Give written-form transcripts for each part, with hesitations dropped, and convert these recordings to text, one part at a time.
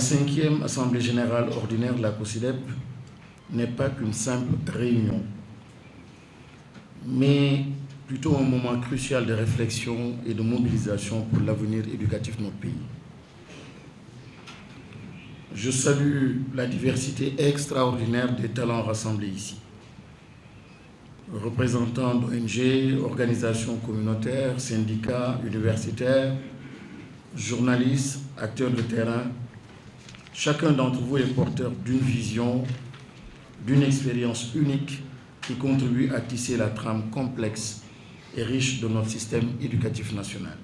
5e Assemblée générale ordinaire de la COSYDEP n'est pas qu'une simple réunion, mais plutôt un moment crucial de réflexion et de mobilisation pour l'avenir éducatif de notre pays. Je salue la diversité extraordinaire des talents rassemblés ici. Représentants d'ONG, organisations communautaires, syndicats, universitaires, journalistes, acteurs de terrain, chacun d'entre vous est porteur d'une vision, d'une expérience unique qui contribue à tisser la trame complexe et riche de notre système éducatif national.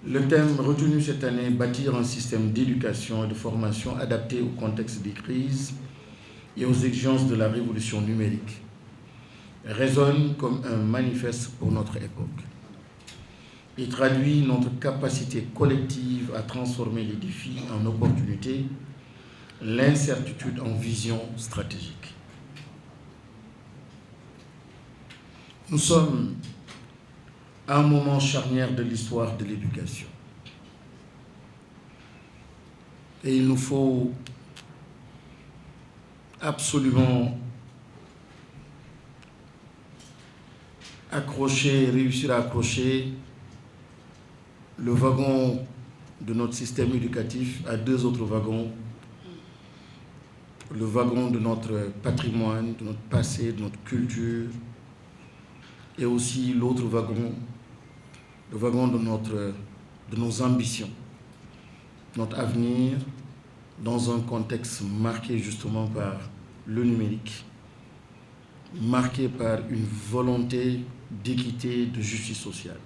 Le thème retenu cette année, bâtir un système d'éducation et de formation adapté au contexte des crises et aux exigences de la révolution numérique, résonne comme un manifeste pour notre époque. Il traduit notre capacité collective à transformer les défis en opportunités, l'incertitude en vision stratégique. Nous sommes à un moment charnière de l'histoire de l'éducation. Et il nous faut absolument réussir à accrocher le wagon de notre système éducatif à deux autres wagons, le wagon de notre patrimoine, de notre passé, de notre culture, et aussi l'autre wagon, le wagon de nos ambitions, notre avenir dans un contexte marqué justement par le numérique, marqué par une volonté d'équité, de justice sociale.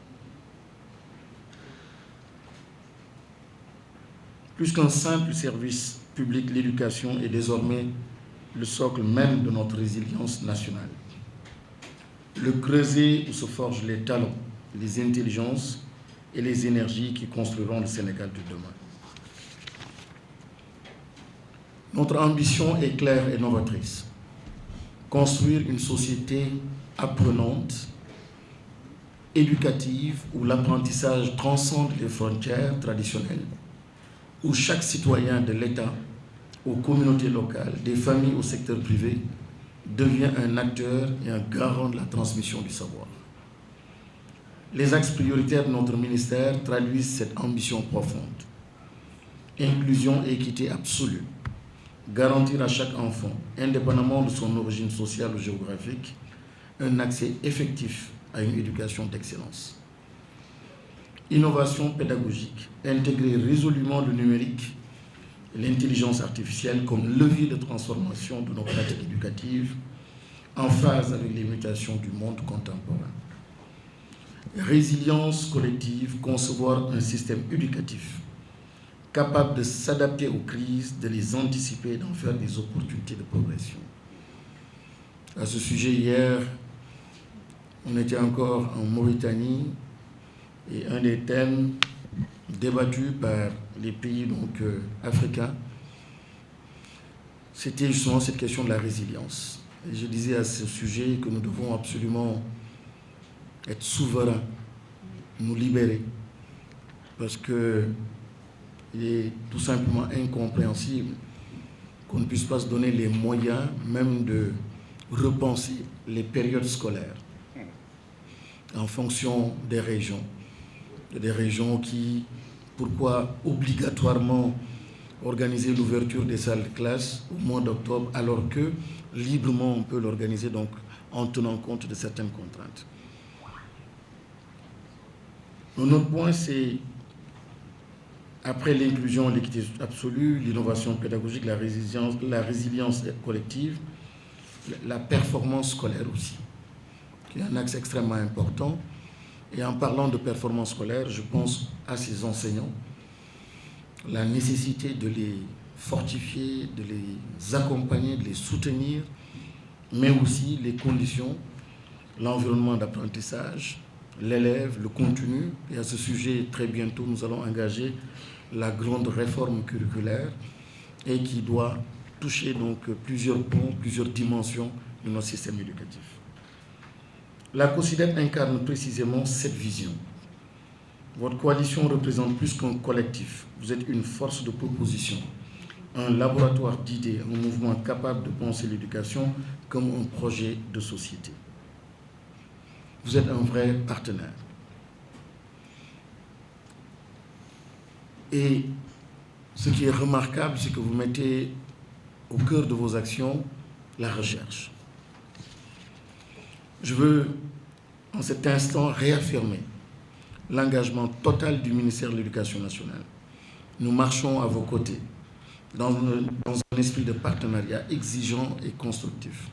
Plus qu'un simple service public, l'éducation est désormais le socle même de notre résilience nationale. Le creuset où se forgent les talents, les intelligences et les énergies qui construiront le Sénégal de demain. Notre ambition est claire et novatrice. Construire une société apprenante, éducative, où l'apprentissage transcende les frontières traditionnelles, où chaque citoyen de l'État, aux communautés locales, des familles au secteur privé, devient un acteur et un garant de la transmission du savoir. Les axes prioritaires de notre ministère traduisent cette ambition profonde. Inclusion et équité absolue. Garantir à chaque enfant, indépendamment de son origine sociale ou géographique, un accès effectif à une éducation d'excellence. Innovation pédagogique. Intégrer résolument le numérique et l'intelligence artificielle comme levier de transformation de nos pratiques éducatives en phase avec les mutations du monde contemporain. Résilience collective, concevoir un système éducatif capable de s'adapter aux crises, de les anticiper et d'en faire des opportunités de progression. À ce sujet, hier, on était encore en Mauritanie et un des thèmes débattus par les pays africains, c'était justement cette question de la résilience. Et je disais à ce sujet que nous devons absolument être souverains, nous libérer, parce qu'il est tout simplement incompréhensible qu'on ne puisse pas se donner les moyens même de repenser les périodes scolaires en fonction des régions. Il y a des régions qui, pourquoi obligatoirement organiser l'ouverture des salles de classe au mois d'octobre alors que librement on peut l'organiser donc en tenant compte de certaines contraintes. Notre point, c'est après l'inclusion, l'équité absolue, l'innovation pédagogique, la résilience collective, la performance scolaire aussi, qui est un axe extrêmement important. Et en parlant de performance scolaire, je pense à ces enseignants, la nécessité de les fortifier, de les accompagner, de les soutenir, mais aussi les conditions, l'environnement d'apprentissage, l'élève, le contenu. Et à ce sujet, très bientôt, nous allons engager la grande réforme curriculaire et qui doit toucher donc plusieurs ponts, plusieurs dimensions de notre système éducatif. La COSYDEP incarne précisément cette vision. Votre coalition représente plus qu'un collectif. Vous êtes une force de proposition, un laboratoire d'idées, un mouvement capable de penser l'éducation comme un projet de société. Vous êtes un vrai partenaire. Et ce qui est remarquable, c'est que vous mettez au cœur de vos actions la recherche. Je veux, en cet instant, réaffirmer l'engagement total du ministère de l'Éducation nationale. Nous marchons à vos côtés, dans un esprit de partenariat exigeant et constructif,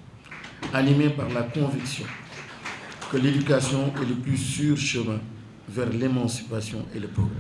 animé par la conviction que l'éducation est le plus sûr chemin vers l'émancipation et le progrès.